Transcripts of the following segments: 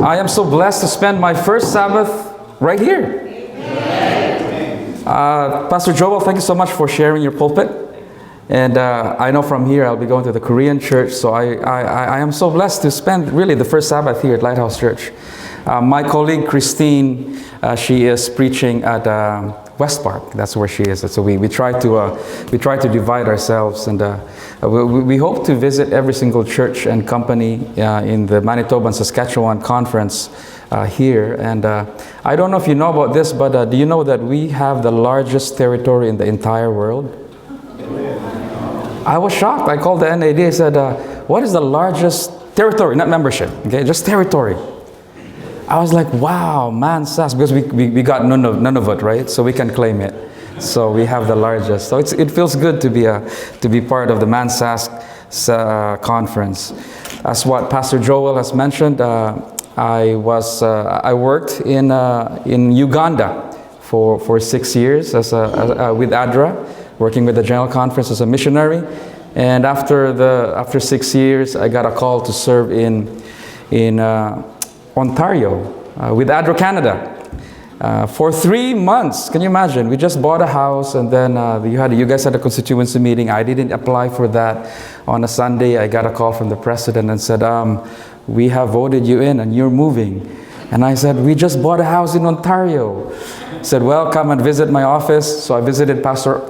I am so blessed to spend my first Sabbath right here. Pastor Joel, thank you so much for sharing your pulpit. And I know from here I'll be going to the Korean church, so I am so blessed to spend really the first Sabbath here at Lighthouse Church. My colleague Christine, she is preaching at West Park. That's where she is. So we try to divide ourselves, and we hope to visit every single church and company in the Manitoba and Saskatchewan conference here. And I don't know if you know about this, but do you know that we have the largest territory in the entire world? I was shocked. I called the NAD. I said, "What is the largest territory? Not membership, okay? Just territory." I was like, wow, Mansas, because we got Nunavut, right? So we can claim it. So we have the largest. So it feels good to be part of the Mansas conference. As what Pastor Joel has mentioned, I worked in Uganda for 6 years with ADRA, working with the General Conference as a missionary. And after 6 years, I got a call to serve in Ontario with ADRA Canada for 3 months. Can you imagine? We just bought a house, and then you guys had a constituency meeting. I didn't apply for that. On a Sunday, I got a call from the president and said, "We have voted you in, and you're moving." And I said, "We just bought a house in Ontario." He said, "Well, come and visit my office." So I visited Pastor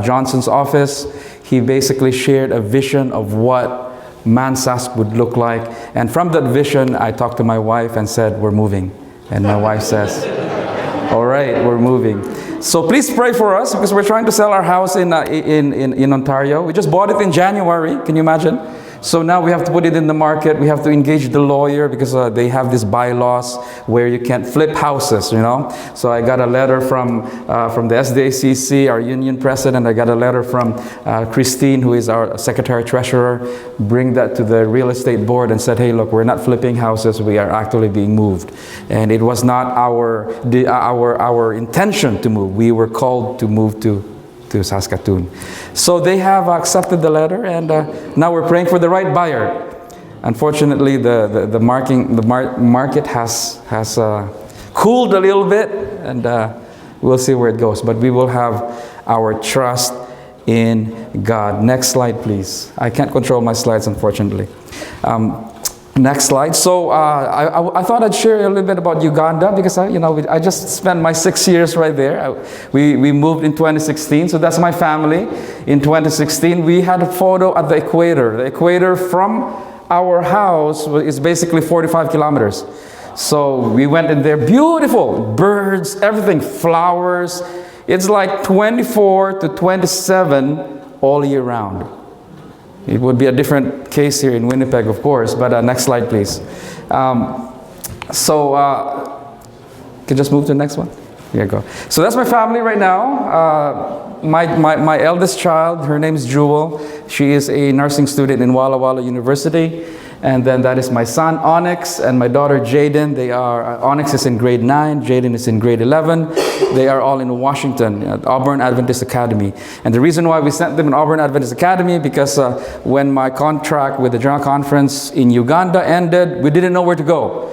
Johnson's office. He basically shared a vision of what Mansas would look like. And from that vision, I talked to my wife and said, "We're moving." And my wife says, "All right, we're moving." So please pray for us, because we're trying to sell our house in Ontario. We just bought it in January. Can you imagine? So now we have to put it in the market. We have to engage the lawyer, because they have these bylaws where you can't flip houses, you know. So I got a letter from the SDACC, our union president. I got a letter from Christine, who is our secretary treasurer. Bring that to the real estate board and said, "Hey, look, we're not flipping houses. We are actually being moved." And it was not our intention to move. We were called to move to Saskatoon. So they have accepted the letter, and now we're praying for the right buyer. Unfortunately, the market has cooled a little bit, and we'll see where it goes. But we will have our trust in God. Next slide, please. I can't control my slides, unfortunately. Next slide. So I thought I'd share a little bit about Uganda, because I just spent my 6 years right there. We moved in 2016, so that's my family. In 2016, we had a photo at the equator. The equator from our house is basically 45 kilometers. So we went in there, beautiful birds, everything, flowers. It's like 24 to 27 all year round. It would be a different case here in Winnipeg, of course, but next slide, please. Can you just move to the next one? Here you go. So that's my family right now. My eldest child, her name is Jewel. She is a nursing student in Walla Walla University. And then that is my son, Onyx, and my daughter, Jaden. Onyx is in grade 9, Jaden is in grade 11. They are all in Washington at Auburn Adventist Academy. And the reason why we sent them in Auburn Adventist Academy, because when my contract with the General Conference in Uganda ended, we didn't know where to go.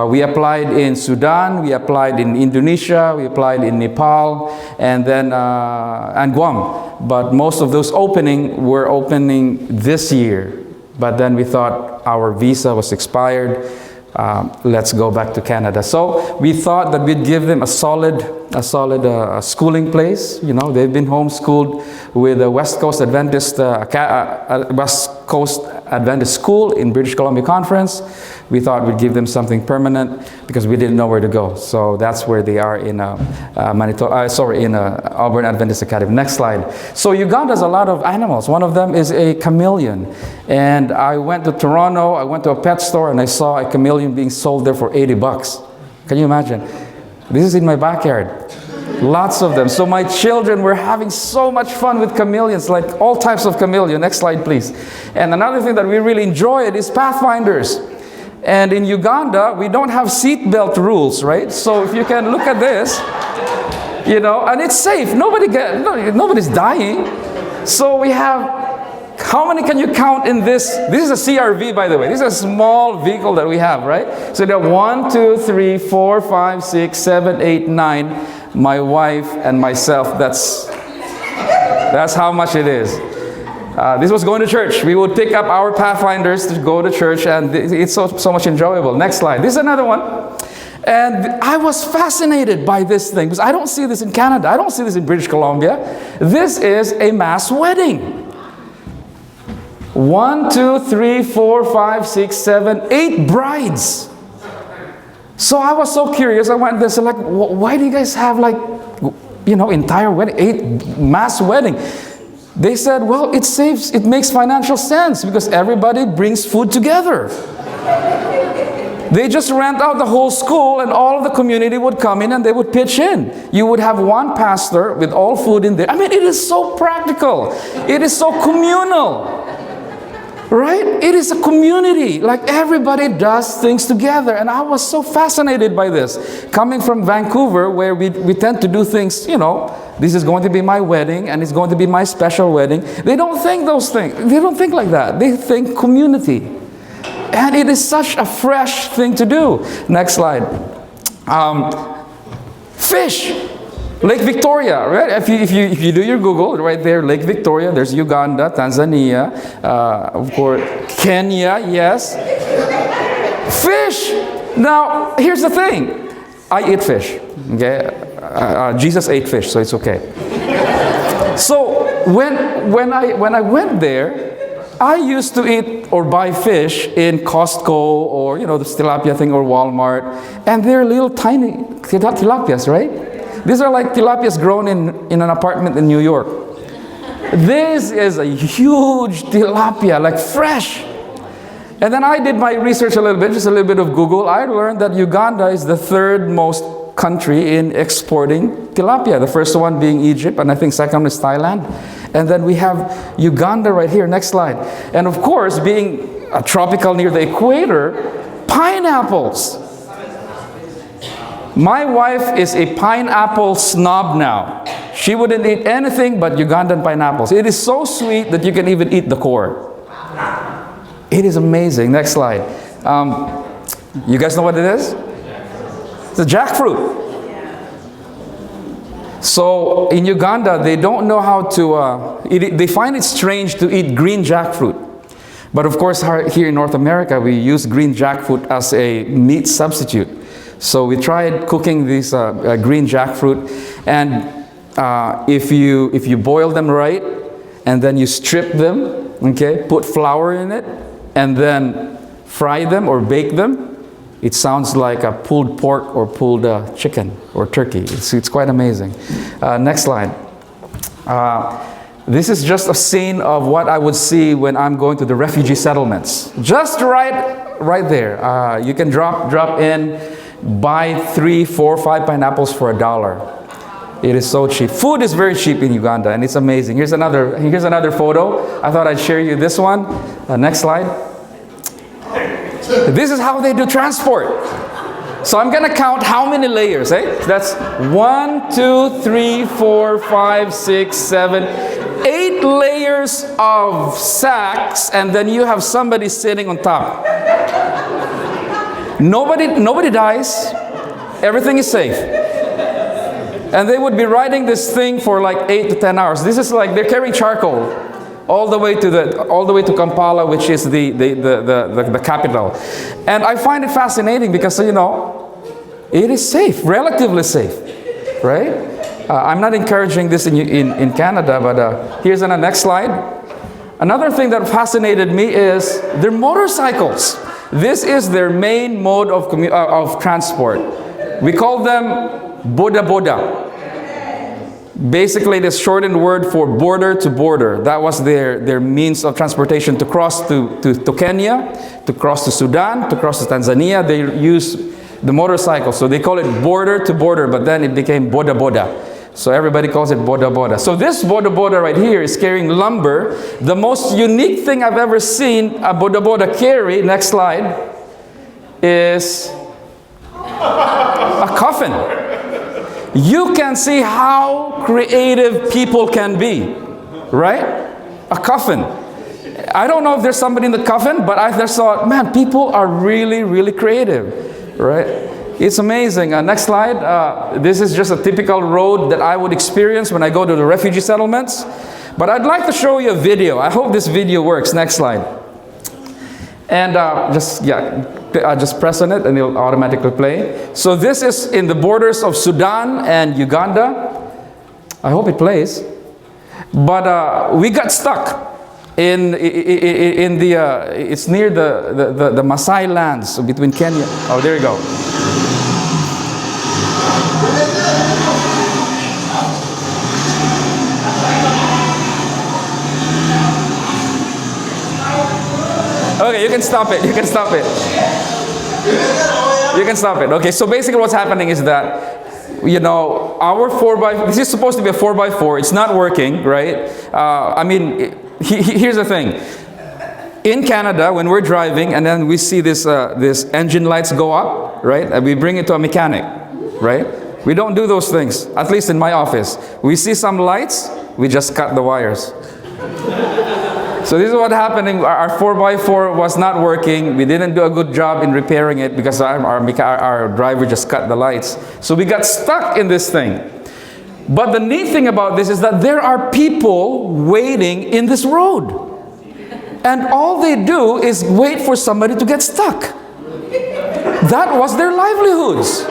We applied in Sudan, we applied in Indonesia, we applied in Nepal, and then and Guam. But most of those were opening this year. But then we thought our visa was expired. Let's go back to Canada. So we thought that we'd give them a solid schooling place. You know, they've been homeschooled with the West Coast Adventist School in British Columbia Conference. We thought we'd give them something permanent, because we didn't know where to go. So that's where they are in Auburn Adventist Academy. Next slide. So Uganda has a lot of animals. One of them is a chameleon. And I went to Toronto, I went to a pet store, and I saw a chameleon being sold there for $80. Can you imagine? This is in my backyard. Lots of them. So my children were having so much fun with chameleons, like all types of chameleon. Next slide, please. And another thing that we really enjoyed is pathfinders. And in Uganda, we don't have seatbelt rules, right? So if you can look at this, and it's safe. Nobody's dying. So we have How many can you count in this? This is a CRV, by the way. This is a small vehicle that we have, right? So there are 1, 2, 3, 4, 5, 6, 7, 8, 9. My wife and myself. That's how much it is. This was going to church. We would pick up our Pathfinders to go to church, and it's so much enjoyable. Next slide. This is another one. And I was fascinated by this thing because I don't see this in Canada. I don't see this in British Columbia. This is a mass wedding. 1, 2, 3, 4, 5, 6, 7, 8 brides. So I was so curious. I went there, so like, why do you guys have like, entire wedding, 8 mass wedding? They said, well, it makes financial sense because everybody brings food together. They just rent out the whole school and all of the community would come in and they would pitch in. You would have one pastor with all food in there. I mean, it is so practical. It is so communal. Right? It is a community. Like everybody does things together. And I was so fascinated by this. Coming from Vancouver, where we tend to do things, this is going to be my wedding and it's going to be my special wedding. They don't think those things. They don't think like that. They think community. And it is such a fresh thing to do. Next slide. Fish. Lake Victoria, right? If you do your Google, right there, Lake Victoria, there's Uganda, Tanzania, of course, Kenya, yes. Fish! Now, here's the thing. I eat fish, okay? Jesus ate fish, so it's okay. So, when I went there, I used to eat or buy fish in Costco or, the tilapia thing or Walmart, and they're little tiny tilapias, right? These are like tilapias grown in an apartment in New York. This is a huge tilapia, like fresh. And then I did my research a little bit, just a little bit of Google. I learned that Uganda is the 3rd most country in exporting tilapia. The first one being Egypt, and I think second is Thailand. And then we have Uganda right here. Next slide. And of course, being tropical near the equator, pineapples. My wife is a pineapple snob now. She wouldn't eat anything but Ugandan pineapples. It is so sweet that you can even eat the core. It is amazing. Next slide. You guys know what it is? It's a jackfruit. So in Uganda, they don't know how to, they find it strange to eat green jackfruit. But of course, here in North America, we use green jackfruit as a meat substitute. So we tried cooking this green jackfruit, and if you boil them right, and then you strip them, okay, put flour in it, and then fry them or bake them, it sounds like a pulled pork or pulled chicken or turkey. It's quite amazing. Next slide. This is just a scene of what I would see when I'm going to the refugee settlements. Just right there. You can drop in, buy 3, 4, 5 pineapples for $1. It is so cheap. Food is very cheap in Uganda, and it's amazing. Here's another photo. I thought I'd share you this one. Next slide. This is how they do transport. So I'm gonna count how many layers, eh? That's 1, 2, 3, 4, 5, 6, 7, 8 layers of sacks, and then you have somebody sitting on top. Nobody dies. Everything is safe. And they would be riding this thing for like 8 to 10 hours. This is like they're carrying charcoal all the way to Kampala, which is the capital. And I find it fascinating because it is safe, relatively safe, right? I'm not encouraging this in Canada, but here's on the next slide. Another thing that fascinated me is their motorcycles. This is their main mode of transport. We call them boda boda. Basically, the shortened word for border to border. That was their means of transportation to cross to Kenya, to cross to Sudan, to cross to Tanzania. They use the motorcycle, so they call it border to border, but then it became boda boda. So everybody calls it boda boda. So this boda boda right here is carrying lumber. The most unique thing I've ever seen a boda boda carry, next slide, is a coffin. You can see how creative people can be, right? A coffin. I don't know if there's somebody in the coffin, but I just thought, man, people are really, really creative, right? It's amazing. Next slide. This is just a typical road that I would experience when I go to the refugee settlements. But I'd like to show you a video. I hope this video works. Next slide. And just press on it and it'll automatically play. So this is in the borders of Sudan and Uganda. I hope it plays. But we got stuck in the it's near the Maasai lands between Kenya. Oh, there you go. Okay, you can stop it. You can stop it. You can stop it. Okay, so basically what's happening is that, you know, our 4x4, this is supposed to be a 4x4. It's not working, right? Here's the thing. In Canada, when we're driving and then we see this engine lights go up, right? And we bring it to a mechanic, right? We don't do those things, at least in my office. We see some lights, we just cut the wires. So this is what happened. Our 4x4 was not working. We didn't do a good job in repairing it because our driver just cut the lights. So we got stuck in this thing. But the neat thing about this is that there are people waiting in this road. And all they do is wait for somebody to get stuck. That was their livelihoods.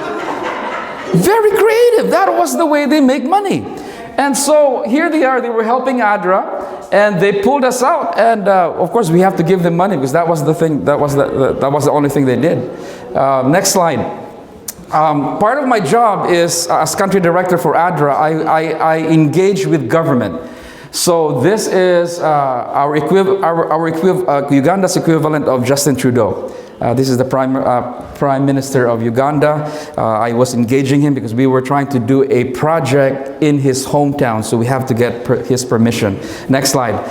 Very creative. That was the way they make money. And so here they are. They were helping ADRA. And they pulled us out, and of course we have to give them money because that was the thing. That was the only thing they did. Next slide. Part of my job is as country director for ADRA. I engage with government. So this is Uganda's equivalent of Justin Trudeau. This is the Prime Minister of Uganda. I was engaging him because we were trying to do a project in his hometown, so we have to get his permission. Next slide.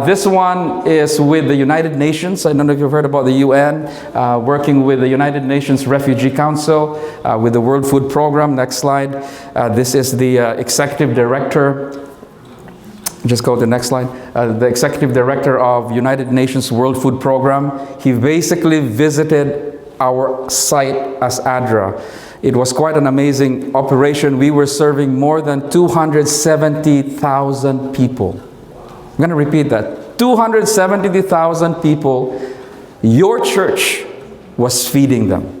This one is with the United Nations. I don't know if you've heard about the UN, working with the United Nations Refugee Council, with the World Food Program. Next slide. This is the Executive Director. Just go to the next slide. The Executive Director of United Nations World Food Program. He basically visited our site as ADRA. It was quite an amazing operation. We were serving more than 270,000 people. I'm going to repeat that. 270,000 people. Your church was feeding them.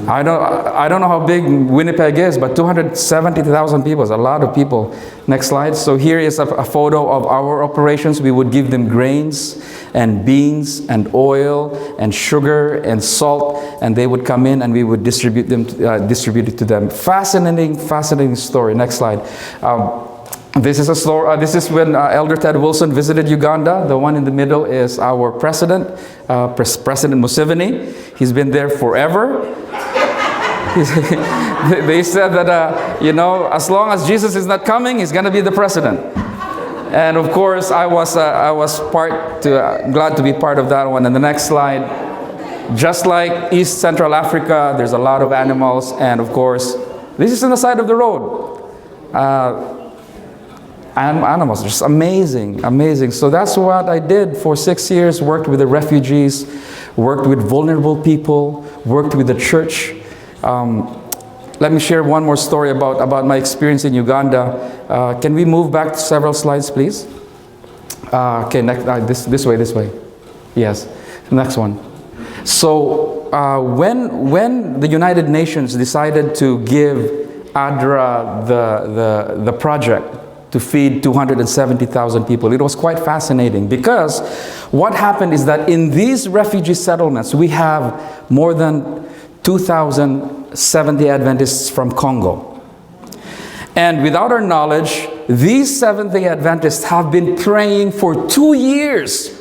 I don't know how big Winnipeg is, but 270,000 people is a lot of people. Next slide. So here is a photo of our operations. We would give them grains and beans and oil and sugar and salt, and they would come in and we would distribute it to them. Fascinating story. Next slide. This is a story. This is when Elder Ted Wilson visited Uganda. The one in the middle is our president, President Museveni. He's been there forever. They said that, as long as Jesus is not coming, he's going to be the president. And of course, I was glad to be part of that one. And the next slide, just like East Central Africa, there's a lot of animals. And of course, this is on the side of the road. Animals, just amazing. So that's what I did for 6 years, worked with the refugees, worked with vulnerable people, worked with the church. Let me share one more story about my experience in Uganda. Can we move back to several slides, please? Okay, next, this way. Yes, next one. So when the United Nations decided to give ADRA the project to feed 270,000 people, it was quite fascinating because what happened is that in these refugee settlements, we have more than 2,070 Adventists from Congo. And without our knowledge, these Seventh-day Adventists have been praying for 2 years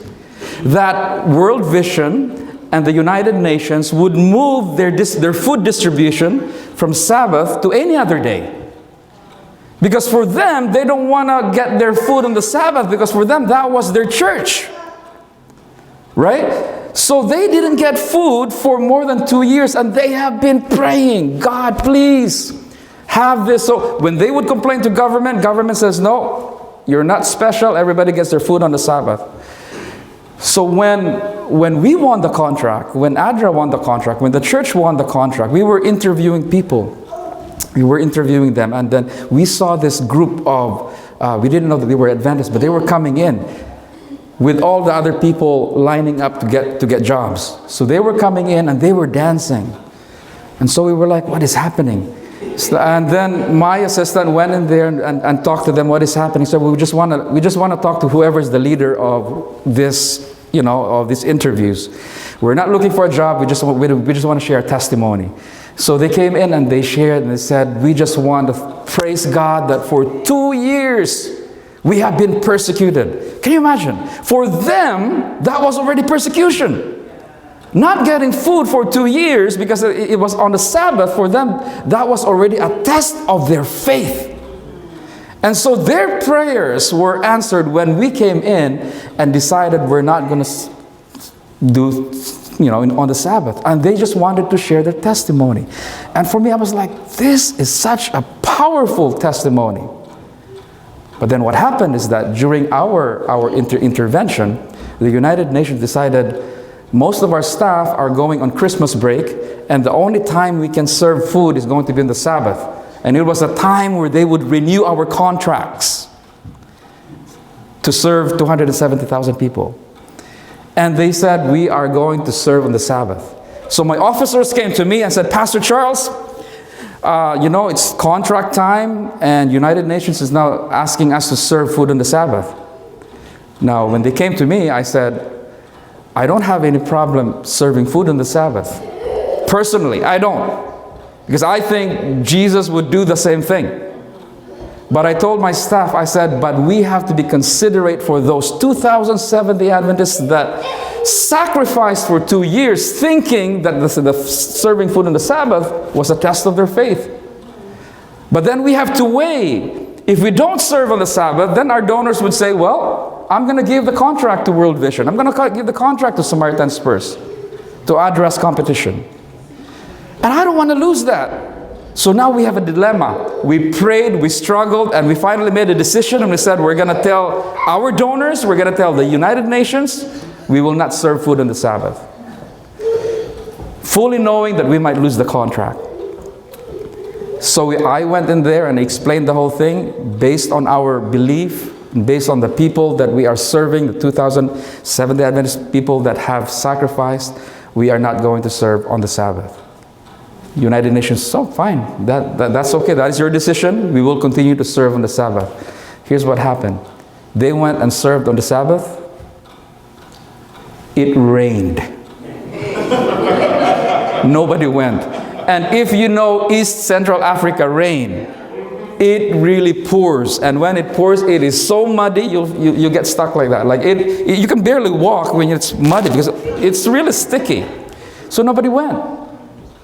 that World Vision and the United Nations would move their food distribution from Sabbath to any other day. Because for them, they don't want to get their food on the Sabbath because for them, that was their church. Right? So they didn't get food for more than 2 years, and they have been praying, God, please have this. So when they would complain to government says, no, you're not special. Everybody gets their food on the Sabbath. So when we won the contract, when ADRA won the contract, when the church won the contract, we were interviewing people. We were interviewing them, and then we saw this group of, we didn't know that they were Adventists, but they were coming in with all the other people lining up to get jobs. So they were coming in and they were dancing. And so we were like, what is happening? And then my assistant went in there and talked to them, what is happening? So we just want to talk to whoever is the leader of this, of these interviews. We're not looking for a job, we just want to share a testimony. So they came in and they shared and they said, we just want to praise God that for 2 years we have been persecuted. Can you imagine? For them, that was already persecution. Not getting food for 2 years because it was on the Sabbath, for them, that was already a test of their faith. And so their prayers were answered when we came in and decided we're not going to do, on the Sabbath. And they just wanted to share their testimony. And for me, I was like, this is such a powerful testimony. But then what happened is that during our intervention, the United Nations decided most of our staff are going on Christmas break, and the only time we can serve food is going to be on the Sabbath. And it was a time where they would renew our contracts to serve 270,000 people. And they said, we are going to serve on the Sabbath. So my officers came to me and said, Pastor Charles, it's contract time, and United Nations is now asking us to serve food on the Sabbath. Now, when they came to me, I said, I don't have any problem serving food on the Sabbath. Personally, I don't. Because I think Jesus would do the same thing. But I told my staff, I said, but we have to be considerate for those 2,070 Adventists that sacrificed for 2 years thinking that the serving food on the Sabbath was a test of their faith. But then we have to weigh. If we don't serve on the Sabbath, then our donors would say, well, I'm going to give the contract to World Vision. I'm going to give the contract to Samaritan Spurs to address competition. And I don't want to lose that. So now we have a dilemma. We prayed, we struggled, and we finally made a decision, and we said we're going to tell our donors, we're going to tell the United Nations, we will not serve food on the Sabbath. Fully knowing that we might lose the contract. So I went in there and explained the whole thing based on our belief, based on the people that we are serving, the 2,070 Adventist people that have sacrificed. We are not going to serve on the Sabbath. United Nations, so fine, that's okay, that is your decision. We will continue to serve on the Sabbath. Here's what happened. They went and served on the Sabbath. It rained. Nobody went. And if you know East Central Africa rain, it really pours. And when it pours, it is so muddy, you get stuck like that. Like you can barely walk when it's muddy because it's really sticky. So nobody went.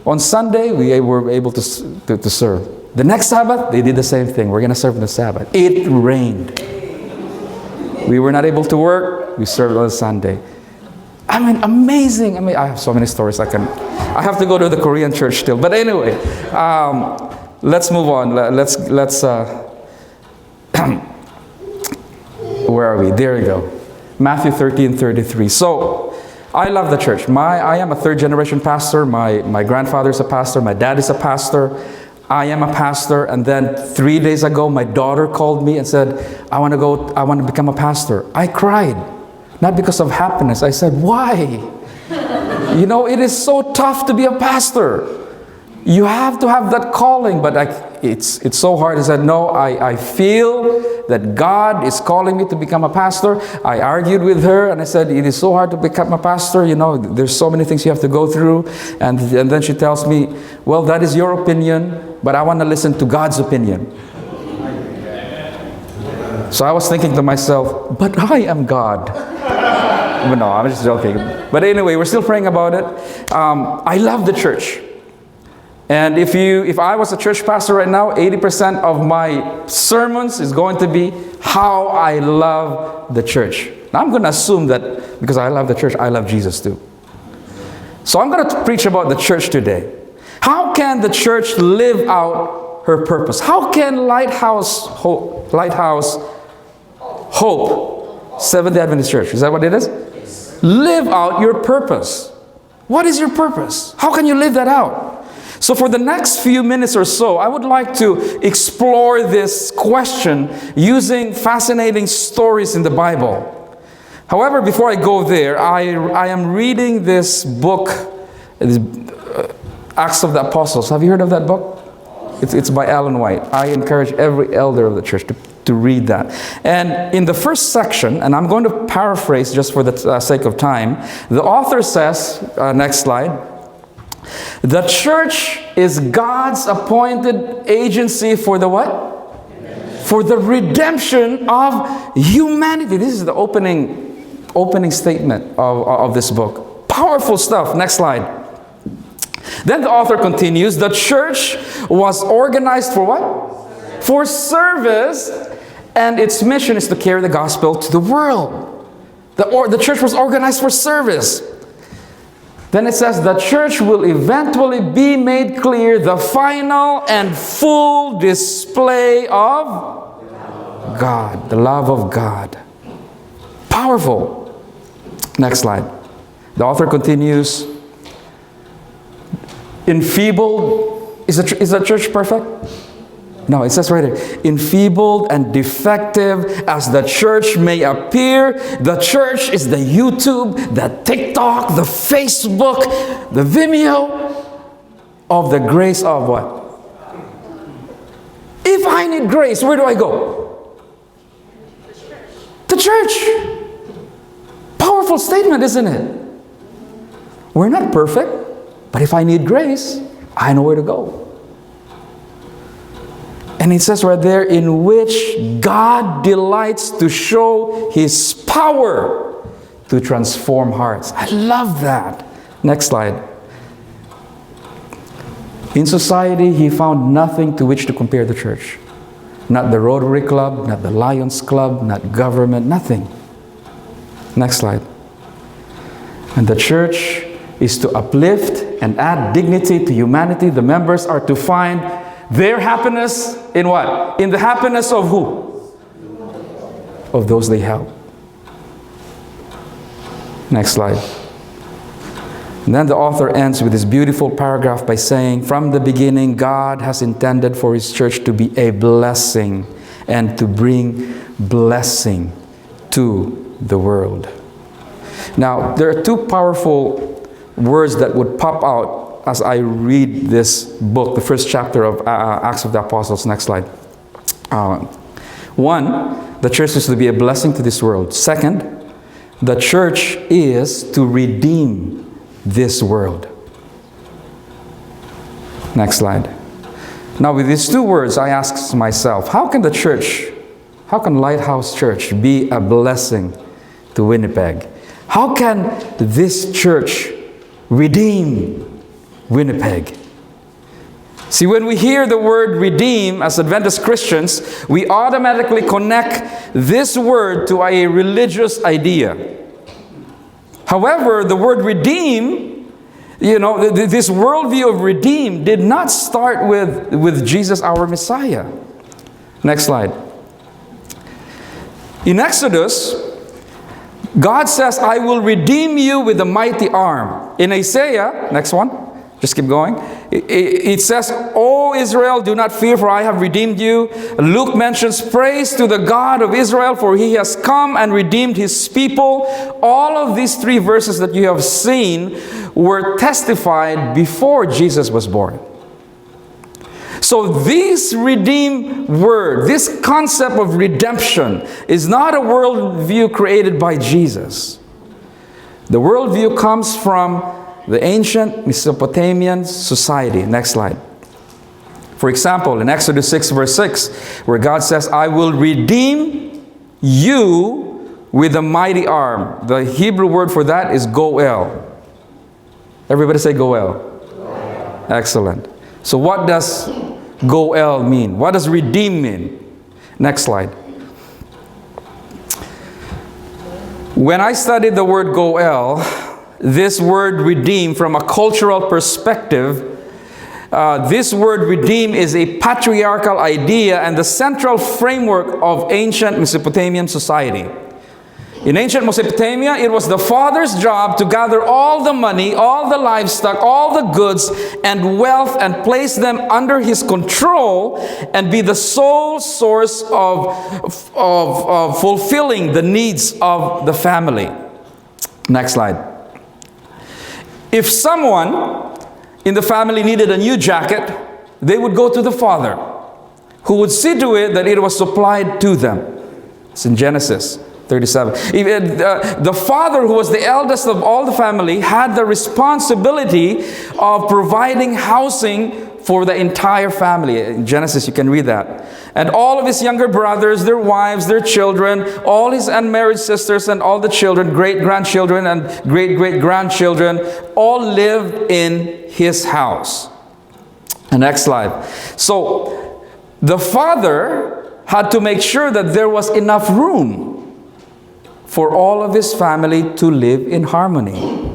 On Sunday, we were able to serve. The next Sabbath, they did the same thing. We're going to serve on the Sabbath. It rained. We were not able to work. We served on Sunday. I mean, amazing. I mean, I have so many stories. I have to go to the Korean church still. But anyway, let's move on. Let's where are we? There we go. Matthew 13:33. So, I love the church. I am a third generation pastor. My grandfather's a pastor. My dad is a pastor. I am a pastor. And then 3 days ago, my daughter called me and said, I want to become a pastor. I cried. Not because of happiness. I said, why? It is so tough to be a pastor. You have to have that calling, but it's so hard. I said, no, I feel that God is calling me to become a pastor. I argued with her and I said, it is so hard to become a pastor. There's so many things you have to go through. And then she tells me, well, that is your opinion, but I want to listen to God's opinion. So I was thinking to myself, but I am God. But no, I'm just joking. But anyway, we're still praying about it. I love the church. And if I was a church pastor right now, 80% of my sermons is going to be how I love the church. Now I'm going to assume that because I love the church, I love Jesus too. So I'm going to preach about the church today. How can the church live out her purpose? How can Lighthouse Hope Seventh-day Adventist Church, is that what it is? live out your purpose. What is your purpose? How can you live that out? So for the next few minutes or so, I would like to explore this question using fascinating stories in the Bible. However, before I go there, I am reading this book, Acts of the Apostles. Have you heard of that book? It's by Ellen White. I encourage every elder of the church to read that. And in the first section, and I'm going to paraphrase just for the sake of time, the author says, next slide, the church is God's appointed agency for the what? For the redemption of humanity. This is the opening statement of this book. Powerful stuff. Next slide. Then the author continues, the church was organized for what? For service, and its mission is to carry the gospel to the world. The church was organized for service. Then it says, the church will eventually be made clear, the final and full display of God, the love of God. Powerful. Next slide. The author continues, enfeebled, is the church perfect? No, it says right here, enfeebled and defective as the church may appear, the church is the YouTube, the TikTok, the Facebook, the Vimeo of the grace of what? If I need grace, where do I go? The church. Powerful statement, isn't it? We're not perfect. But if I need grace, I know where to go. And it says right there, in which God delights to show His power to transform hearts. I love that. Next slide. In society, he found nothing to which to compare the church. Not the Rotary Club, not the Lions Club, not government, nothing. Next slide. And the church is to uplift and add dignity to humanity. The members are to find their happiness in what? In the happiness of who? Of those they help. Next slide. And then the author ends with this beautiful paragraph by saying, from the beginning, God has intended for His church to be a blessing and to bring blessing to the world. Now, there are two powerful words that would pop out as I read this book, the first chapter of Acts of the Apostles. Next slide. One, the church is to be a blessing to this world. Second, the church is to redeem this world. Next slide. Now with these two words, I ask myself, how can Lighthouse Church be a blessing to Winnipeg? How can this church redeem Winnipeg? See, when we hear the word redeem as Adventist Christians, we automatically connect this word to a religious idea. However, the word redeem, this worldview of redeem did not start with Jesus, our Messiah. Next slide. In Exodus, God says, I will redeem you with a mighty arm. In Isaiah, next one, just keep going. It says, O Israel, do not fear, for I have redeemed you. Luke mentions, praise to the God of Israel, for He has come and redeemed His people. All of these three verses that you have seen were testified before Jesus was born. So this redeem word, this concept of redemption, is not a worldview created by Jesus. The worldview comes from the ancient Mesopotamian society. Next slide. For example, in Exodus 6 verse 6, where God says, I will redeem you with a mighty arm. The Hebrew word for that is goel. Everybody say goel. Goel. Excellent. So what does goel mean? What does redeem mean? Next slide. When I studied the word goel, this word redeem, from a cultural perspective, this word redeem is a patriarchal idea and the central framework of ancient Mesopotamian society. In ancient Mesopotamia, it was the father's job to gather all the money, all the livestock, all the goods and wealth and place them under his control and be the sole source of fulfilling the needs of the family. Next slide. If someone in the family needed a new jacket, they would go to the father, who would see to it that it was supplied to them. It's in Genesis 37. The father, who was the eldest of all the family, had the responsibility of providing housing for the entire family. In Genesis, you can read that. And all of his younger brothers, their wives, their children, all his unmarried sisters and all the children, great-grandchildren and great-great-grandchildren, all lived in his house. The next slide. So, the father had to make sure that there was enough room for all of his family to live in harmony.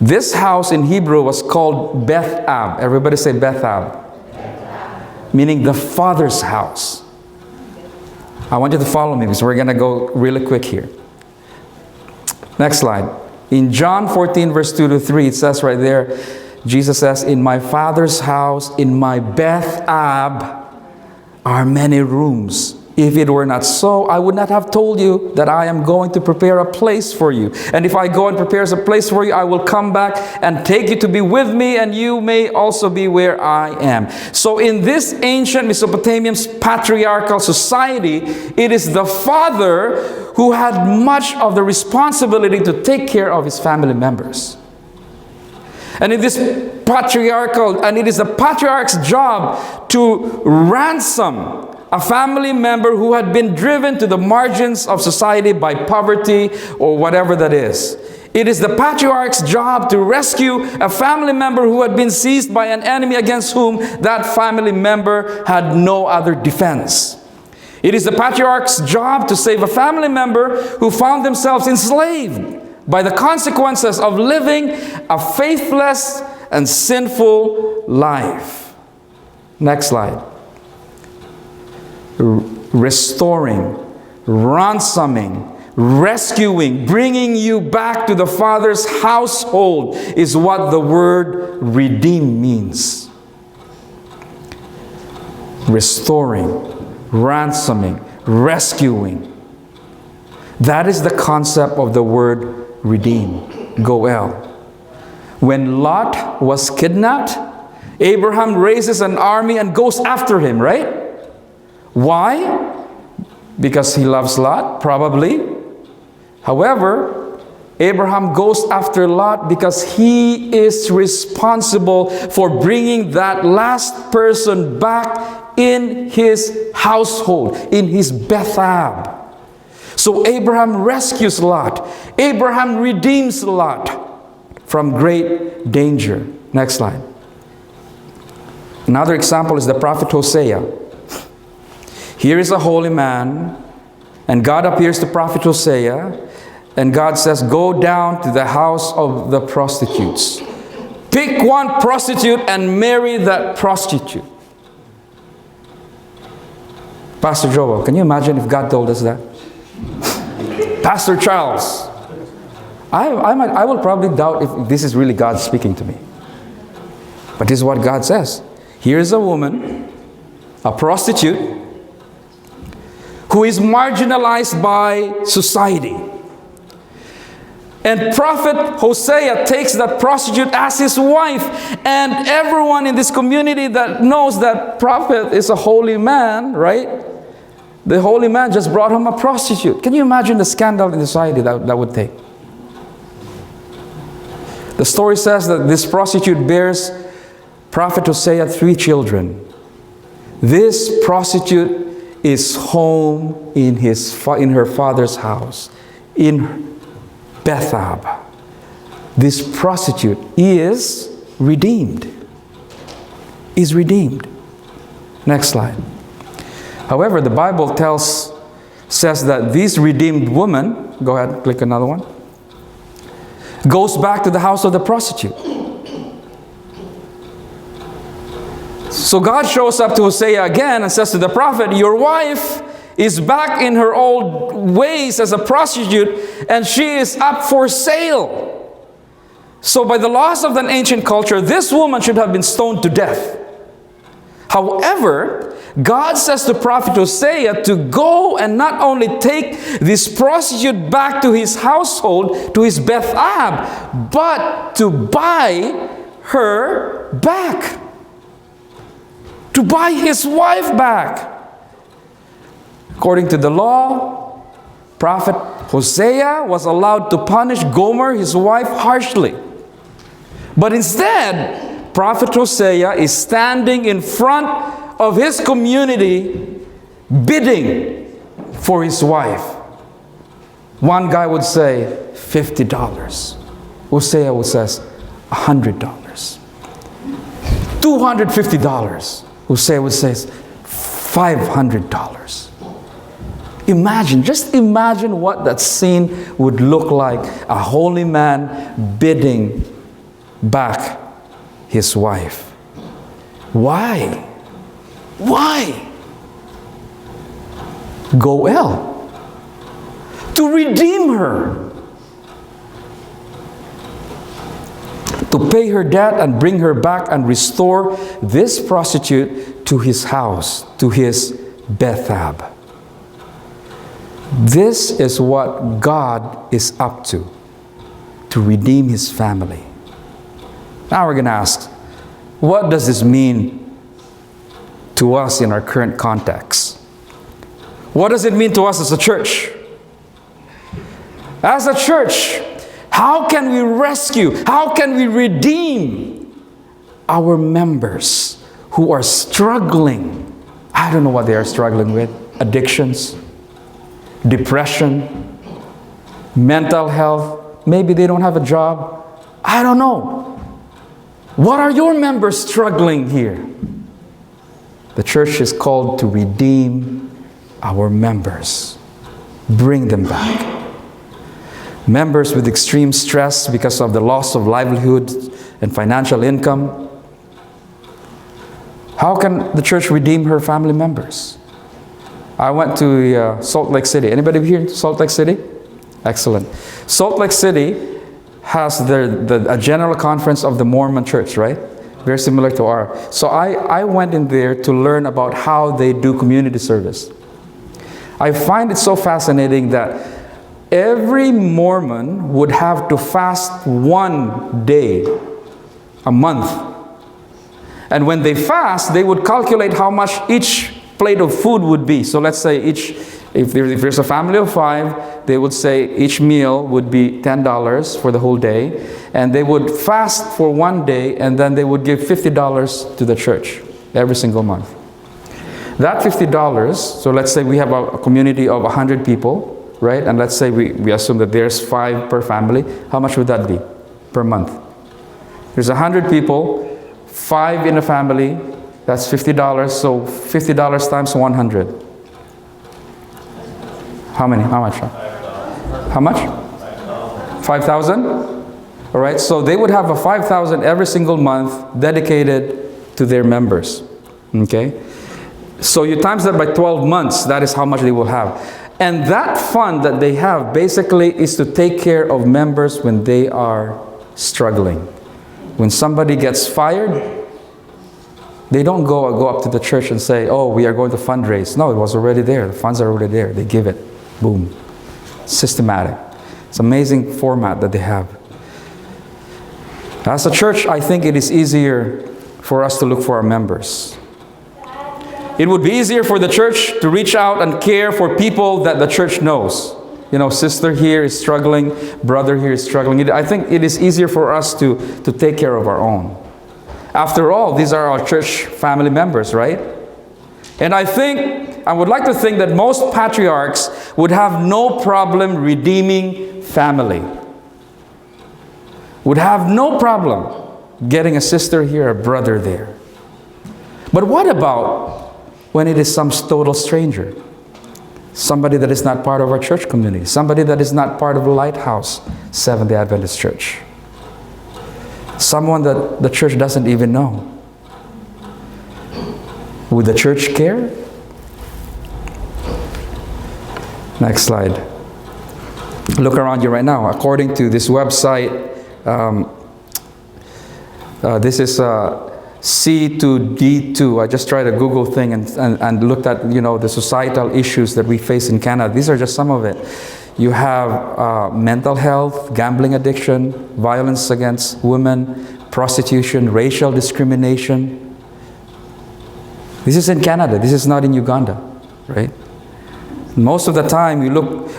This house in Hebrew was called Beth Ab. Everybody say Beth Ab. Meaning the father's house. I want you to follow me because we're going to go really quick here. Next slide. In John 14 verse 2 to 3, it says right there, Jesus says, in my father's house, in my Beth Ab, are many rooms. If it were not so, I would not have told you that I am going to prepare a place for you. And if I go and prepare a place for you, I will come back and take you to be with me, and you may also be where I am. So in this ancient Mesopotamian patriarchal society, it is the father who had much of the responsibility to take care of his family members. And in this patriarchal, and it is the patriarch's job to ransom a family member who had been driven to the margins of society by poverty or whatever that is. It is the patriarch's job to rescue a family member who had been seized by an enemy against whom that family member had no other defense. It is the patriarch's job to save a family member who found themselves enslaved by the consequences of living a faithless and sinful life. Next slide. Restoring, ransoming, rescuing, bringing you back to the Father's household is what the word redeem means. Restoring, ransoming, rescuing. That is the concept of the word redeem, goel. When Lot was kidnapped, Abraham raises an army and goes after him, right? Why? Because he loves Lot, probably. However, Abraham goes after Lot because he is responsible for bringing that last person back in his household, in his Beth Ab. So Abraham rescues Lot. Abraham redeems Lot from great danger. Next slide. Another example is the prophet Hosea. Here is a holy man, and God appears to prophet Hosea, and God says, go down to the house of the prostitutes. Pick one prostitute and marry that prostitute. Pastor Joel, can you imagine if God told us that? Pastor Charles, I will probably doubt if this is really God speaking to me. But this is what God says. Here is a woman, a prostitute, who is marginalized by society. And prophet Hosea takes that prostitute as his wife, and everyone in this community that knows that prophet is a holy man, right? The holy man just brought him a prostitute. Can you imagine the scandal in society that would take? The story says that this prostitute bears prophet Hosea 3 children. This prostitute is home in her father's house, in Beth Ab. This prostitute is redeemed. Is redeemed. Next slide. However, the Bible says that this redeemed woman, go ahead, click another one, goes back to the house of the prostitute. So God shows up to Hosea again and says to the prophet, your wife is back in her old ways as a prostitute, and she is up for sale. So by the laws of an ancient culture, this woman should have been stoned to death. However, God says to prophet Hosea to go and not only take this prostitute back to his household, to his Beth-ab, but to buy her back. To buy his wife back. According to the law, prophet Hosea was allowed to punish Gomer, his wife, harshly. But instead, prophet Hosea is standing in front of his community bidding for his wife. One guy would say $50. Hosea would say $100. $250. Hosea would say $500. Imagine, just imagine what that scene would look like. A holy man bidding back his wife. Why? Why? Goel. To redeem her. To pay her debt and bring her back and restore this prostitute to his house, to his Beth-ab. This is what God is up to redeem his family. Now we're going to ask, what does this mean to us in our current context? What does it mean to us as a church? As a church, how can we rescue, how can we redeem our members who are struggling? I don't know what they are struggling with. Addictions, depression, mental health. Maybe they don't have a job. I don't know. What are your members struggling here? The church is called to redeem our members. Bring them back. Members with extreme stress because of the loss of livelihood and financial income. How can the church redeem her family members? I went to Salt Lake City. Anybody here in Salt Lake City? Excellent. Salt Lake City has a general conference of the Mormon church, right? Very similar to ours. So I went in there to learn about how they do community service. I find it so fascinating that every Mormon would have to fast one day a month. And when they fast, they would calculate how much each plate of food would be. So let's say if there's a family of 5, they would say each meal would be $10 for the whole day. And they would fast for one day, and then they would give $50 to the church every single month. That $50, so let's say we have a community of 100 people, right? And let's say we assume that there's 5 per family. How much would that be per month? There's 100 people, 5 in a family, that's $50. So $50 times 100. How many? How much? How much? 5,000? All right, so they would have a 5,000 every single month dedicated to their members. Okay? So you times that by 12 months, that is how much they will have. And that fund that they have basically is to take care of members when they are struggling. When somebody gets fired, they don't go up to the church and say, oh, we are going to fundraise. No, it was already there. The funds are already there. They give it. Boom. Systematic. It's an amazing format that they have. As a church, I think it is easier for us to look for our members. It would be easier for the church to reach out and care for people that the church knows. You know, sister here is struggling, brother here is struggling. I think it is easier for us to take care of our own. After all, these are our church family members, right? And I would like to think that most patriarchs would have no problem redeeming family. Would have no problem getting a sister here, a brother there. But what about when it is some total stranger? Somebody that is not part of our church community. Somebody that is not part of the Lighthouse Seventh-day Adventist Church. Someone that the church doesn't even know. Would the church care? Next slide. Look around you right now. According to this website, this is C2D2. I just tried a Google thing and looked at, the societal issues that we face in Canada. These are just some of it. You have mental health, gambling addiction, violence against women, prostitution, racial discrimination. This is in Canada. This is not in Uganda, right? Most of the time,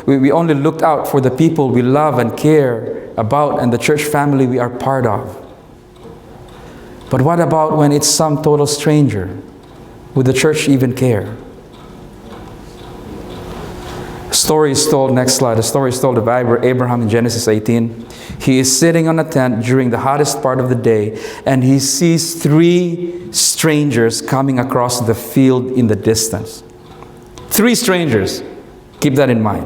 we only looked out for the people we love and care about and the church family we are part of. But what about when it's some total stranger? Would the church even care? A story is told, next slide, a story is told of Abraham in Genesis 18. He is sitting on a tent during the hottest part of the day, and he sees 3 strangers coming across the field in the distance. 3 strangers. Keep that in mind.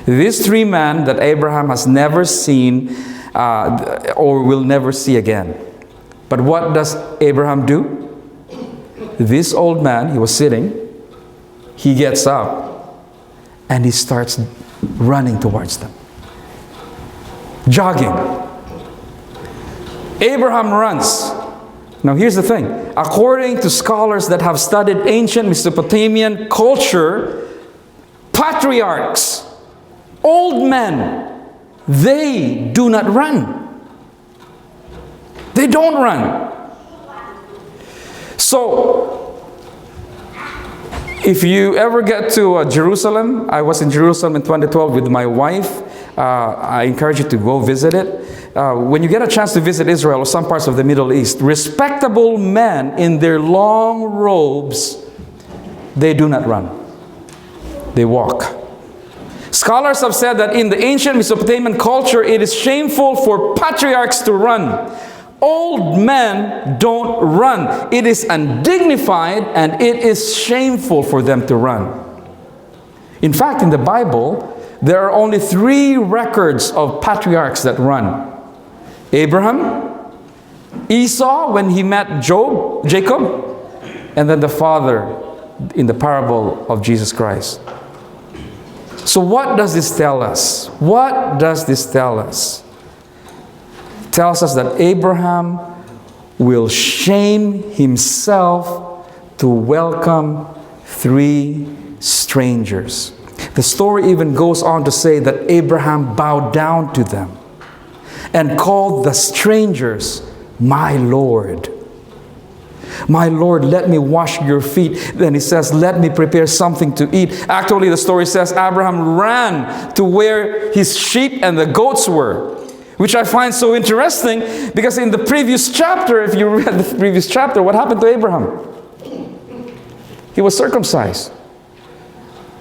These 3 men that Abraham has never seen or will never see again. But what does Abraham do? This old man, he was sitting, he gets up and he starts running towards them. Jogging. Abraham runs. Now here's the thing. According to scholars that have studied ancient Mesopotamian culture, patriarchs, old men, they do not run. They don't run. So, if you ever get to Jerusalem, I was in Jerusalem in 2012 with my wife. I encourage you to go visit it. When you get a chance to visit Israel or some parts of the Middle East, respectable men in their long robes, they do not run. They walk. Scholars have said that in the ancient Mesopotamian culture, it is shameful for patriarchs to run. Old men don't run. It is undignified and it is shameful for them to run. In fact, in the Bible, there are only 3 records of patriarchs that run. Abraham, Esau when he met Jacob, and then the father in the parable of Jesus Christ. So what does this tell us? What does this tell us? It tells us that Abraham will shame himself to welcome 3 strangers. The story even goes on to say that Abraham bowed down to them and called the strangers, "My Lord." "My Lord, let me wash your feet." Then he says, "Let me prepare something to eat." Actually, the story says Abraham ran to where his sheep and the goats were, which I find so interesting because in the previous chapter, if you read the previous chapter, what happened to Abraham? He was circumcised.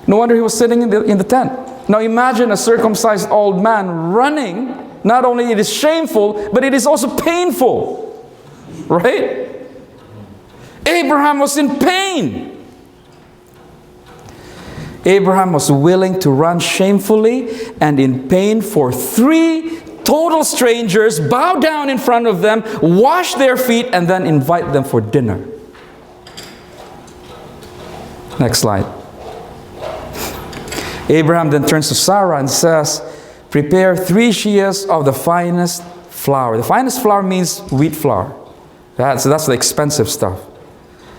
No wonder he was sitting in the tent. Now imagine a circumcised old man running. Not only it is shameful, but it is also painful. Right? Abraham was in pain. Abraham was willing to run shamefully and in pain for 3 total strangers, bow down in front of them, wash their feet, and then invite them for dinner. Next slide. Abraham then turns to Sarah and says, "Prepare 3 shears of the finest flour." The finest flour means wheat flour. That's the expensive stuff.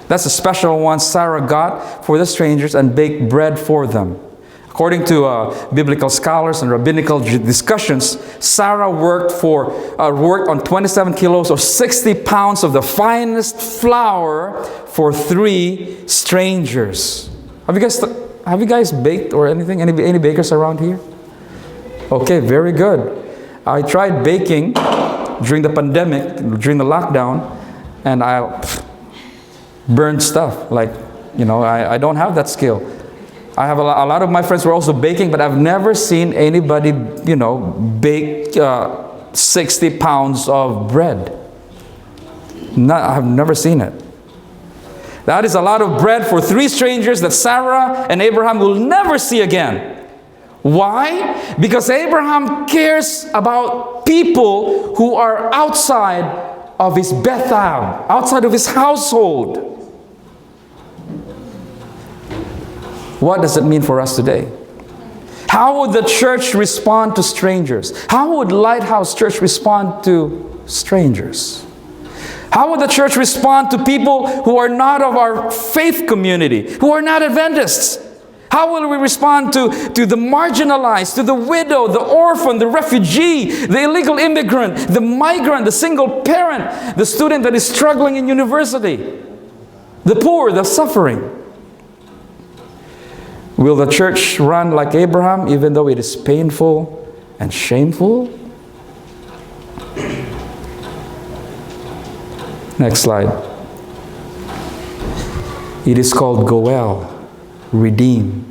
That's the special one Sarah got for the strangers and baked bread for them. According to biblical scholars and rabbinical discussions, Sarah worked on 27 kilos or 60 pounds of the finest flour for 3 strangers. Have you guys baked or anything? Any bakers around here? Okay, very good. I tried baking during the pandemic, during the lockdown, and I burned stuff. I don't have that skill. I have a lot of my friends were also baking, but I've never seen anybody, bake 60 pounds of bread. I've never seen it. That is a lot of bread for 3 strangers that Sarah and Abraham will never see again. Why? Because Abraham cares about people who are outside of his Bethel, outside of his household. What does it mean for us today? How would the church respond to strangers? How would Lighthouse Church respond to strangers? How would the church respond to people who are not of our faith community, who are not Adventists? How will we respond to the marginalized, to the widow, the orphan, the refugee, the illegal immigrant, the migrant, the single parent, the student that is struggling in university, the poor, the suffering? Will the church run like Abraham, even though it is painful and shameful? Next slide. It is called Goel, redeem.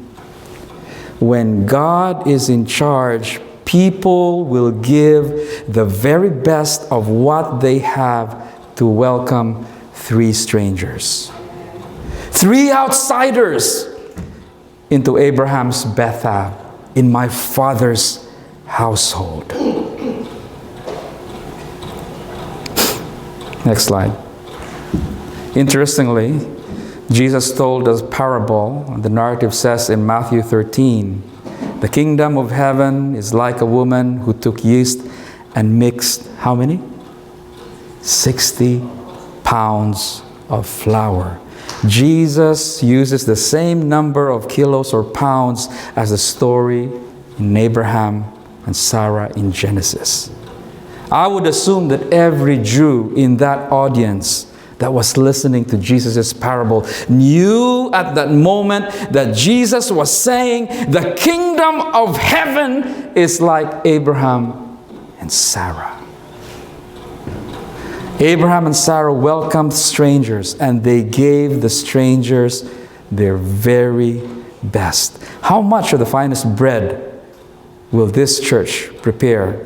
When God is in charge, people will give the very best of what they have to welcome 3 strangers. 3 outsiders into Abraham's Bethel, in my father's household. Next slide. Interestingly, Jesus told a parable. The narrative says in Matthew 13, the kingdom of heaven is like a woman who took yeast and mixed how many? 60 pounds of flour. Jesus uses the same number of kilos or pounds as the story in Abraham and Sarah in Genesis. I would assume that every Jew in that audience that was listening to Jesus' parable knew at that moment that Jesus was saying the kingdom of heaven is like Abraham and Sarah. Abraham and Sarah welcomed strangers, and they gave the strangers their very best. How much of the finest bread will this church prepare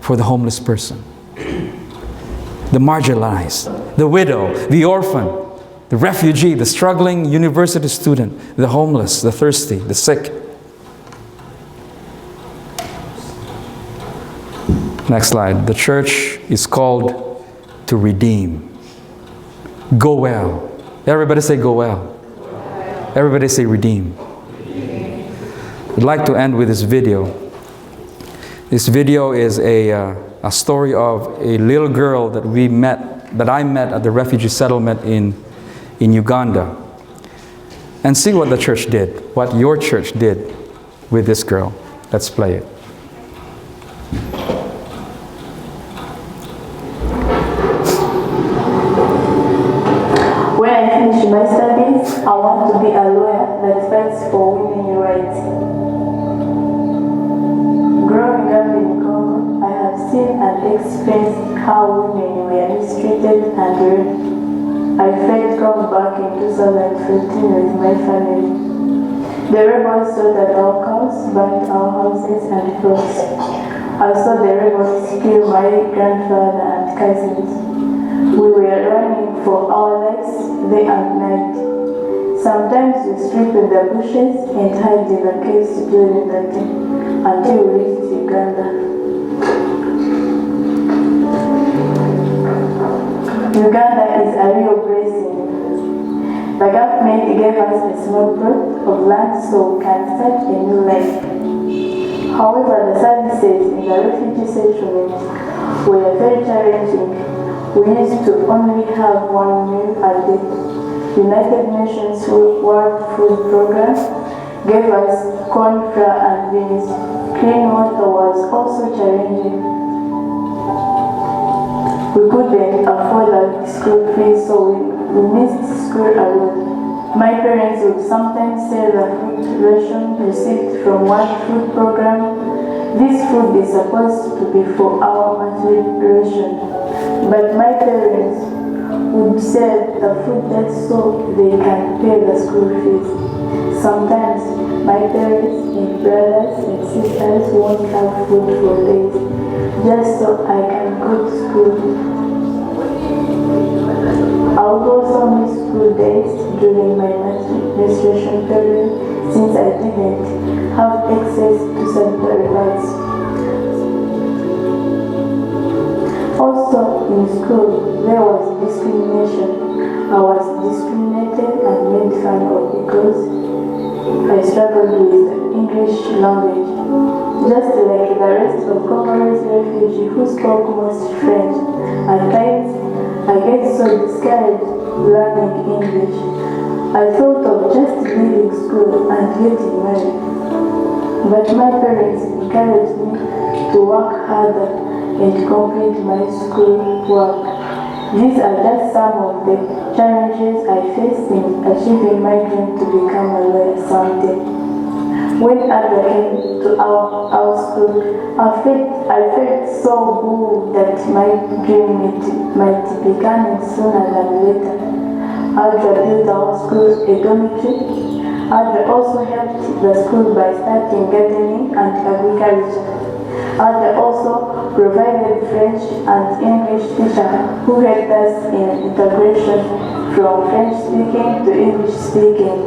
for the homeless person, the marginalized, the widow, the orphan, the refugee, the struggling university student, the homeless, the thirsty, the sick? Next slide. The church is called to redeem. Go well. Everybody say go well. Everybody say redeem. I'd like to end with this video. This video is a story of a little girl that I met at the refugee settlement in Uganda. And see what the church did, what your church did with this girl. Let's play it. When I finish my studies, I want to be a lawyer that fights for women's rights. Growing up in Congo, I have seen and experienced how women were mistreated and raped. I fled Congo back in 2015 with my family. The rebels slaughtered our cows, burned our houses and clothes. I saw the rebels kill my grandfather and cousins. We were running for our lives day and night. Sometimes we sleep in the bushes and hide in the caves during the day until we reached Uganda. Uganda is a real blessing. The government gave us a small plot of land so we can start a new life. However, the services in the refugee settlement were very challenging. We used to only have one meal a day. United Nations World Food Program gave us corn, flour, and beans. Clean water was also challenging. We couldn't afford a school fees, so we missed school a lot. My parents would sometimes sell the food ration received from one food program. This food is supposed to be for our monthly ration, but my parents would sell the food just so they can pay the school fees. Sometimes my parents and brothers and sisters won't have food for days, just so I can go to school. I would also miss school days during my menstruation period since I didn't have access to sanitary pads. Also, in school, there was discrimination. I was discriminated and made fun of because I struggled with the English language, just like the rest of Congolese refugees who spoke most French. At times, I get so discouraged learning English. I thought of just leaving school and getting married. But my parents encouraged me to work harder and complete my school work. These are just some of the challenges I faced in achieving my dream to become a lawyer someday. When Adra came to our school, I felt so good that my dream might be coming sooner than later. Adra built our school a dormitory. Adra also helped the school by starting gardening and agriculture. Adra also provided French and English teachers who helped us in integration from French speaking to English speaking.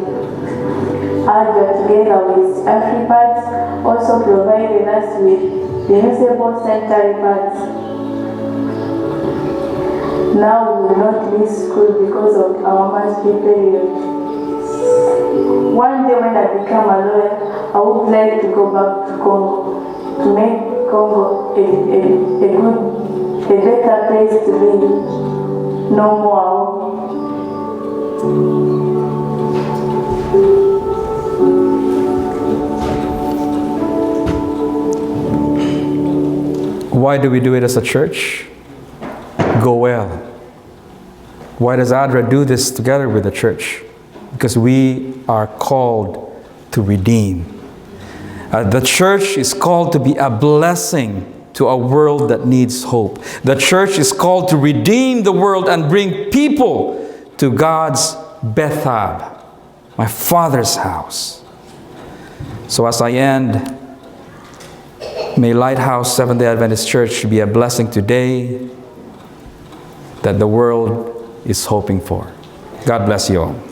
Adra, together with AfriPads, also provided us with reusable sanitary pads. Now we will not miss school because of our monthly period. One day when I become a lawyer, I would like to go back to Congo to make Congo a better place to live. No more. Why do we do it as a church? Go well. Why does Adra do this together with the church? Because we are called to redeem. The church is called to be a blessing to a world that needs hope. The church is called to redeem the world and bring people to God's Bethab, my Father's house. So as I end, may Lighthouse Seventh-day Adventist Church be a blessing today that the world is hoping for. God bless you all.